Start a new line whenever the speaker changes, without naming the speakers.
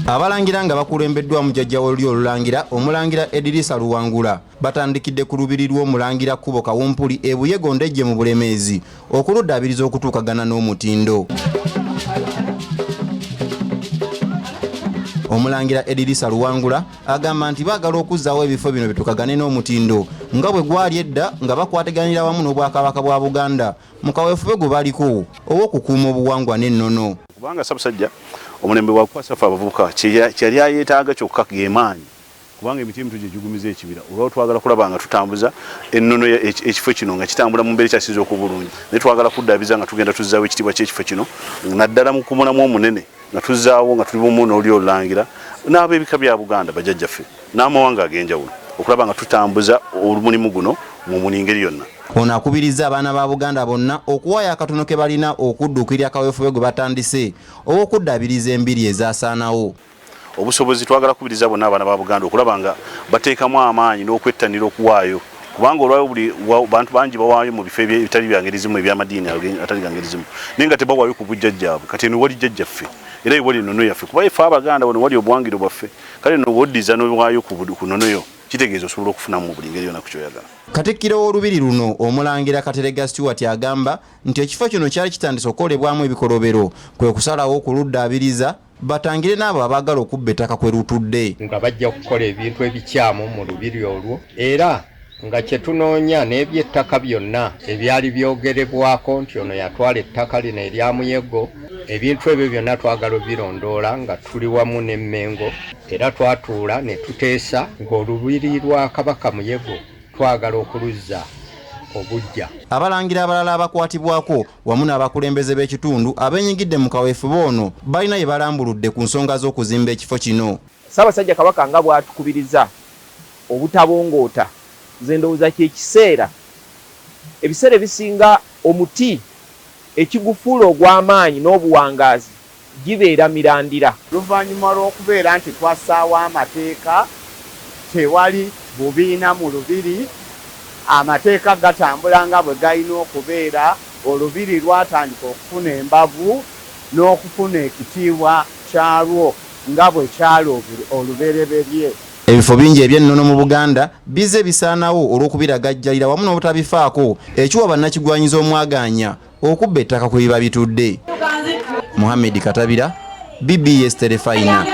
Abalangira nga bakulembeddwa mujjajja Olulyo Olulangira Omulangira Luwangula batandikidde ku lubiri lw'Omulangira Kkubo Kawumpuli e Buyego Ndejje mu Bulemeezi okuluddaabiriza okutuukagana n'omutindo. Omulangira Luwangula agamba nti baagala okuzzaawo ebifo bino bitukagane n'omutindo nga bwe gwali edda nga bakwateganira wamu n'Obwakabaka bwa Buganda mu kaweefube gwe baliko ow'okukuuma obuwangwa n'ennono.
Kubanga Ssaabasajja omulembe wa kwasafa abavubuka kyali ayetaaga kyokka gemaanyi kubanga emitimu tuje jugumiza ekibira olwo twagala kulaba nga tutambuza ennono ekifo kino nga kitambula mu mbeera kyasiza okubulungi ne twagala kuddaabiza nga tugenda tuzzaawo ekitibwa ky'ekifo kino naddala mu kumulamu omunene nga tuzzaawo nga tuli bumu n'Olulyo Olulangira n'ab'ebika bya Buganda bajjajjaffe n'amawanga ag'enjawulo okulaba nga tutambuza omulimu guno mu ngeri yonna.
Ono akubiriza abaana ba Buganda bonna okuwaayo akatono ke balina okudduukirira akaweefube gwe batandise ow'okuddaabiriza embiri ezaasaanawo.
Obusobozi twagala kubiriza bonna abaana ba Buganda okulaba nga bateekamu amaanyi n'okwettanira okuwaayo kubanga olwayo buli bantu bangi bawaayo mu bifo ebitali bya ngeri zimu eby'amadiini atali ga ngeri zimu naye nga tebawaayo ku bujjajjaabwe kati eno wali jjajjaffe era wali nnono yaffe kuba ife Abaganda wano wali obuwangiro bwaffe kale no woddiza n'owaayo ku nnono yo kitegeeza osobola okufunamu buli ngeri yonna ku kyoyagala.
Katikkiro w'olubiri luno Omulangira Katerega Stewart agamba nti ekifo kino kyali kitandise okukolebwamu ebikolobero kwe kusalawo okuluddaabiriza batangire n'abo abaagala okubba ettaka kwe lutudde
nga bajja kukola ebintu ebikyamu mu lubiri olwo era nga kyetunoonya n'ebyettaka byonna ebyali byogerebwako nti ono yatwala ettaka lino erya Muyego ebintu ebyo byonna twagala birondoola nga tuli wamu n'Emmengo era twatuula ne tuteesa ng'olubiri lwa Kabaka Muyego twagala okuluzza obujja.
Abalangira abalala abakwatibwako wamu n'abakulembeze b'ekitundu abenyigidde mu kaweefube ono balina ye balambuludde ku nsonga z'okuzimba ekifo kino.
Ssaabasajja Kabaka nga bw'atukubiriza obutabongoota nze ndowooza ky'ekiseera ebiseera ebisinga omuti ekigufuula ogw'amaanyi n'obuwangaazi gibeera mirandira.
Luvannyuma lw'okubeera nti twassaawo amateeka tewali bubiina mu lubiri amateeka gatambula nga bwe galina okubeera olubiri lwatandika okufuna embavu n'okufuna ekitiibwa kyalwo nga bwe kyali olubereberye.
Ebifo bingi eby'ennono mu Buganda bize bisaanawo olw'okubiragajjalira wamu n'obutabifaako ekiwa bannakigwanyiza omwagaanya okubba ettaka kwe biba bitudde. Mohammed Katabira, BBS Terefayina.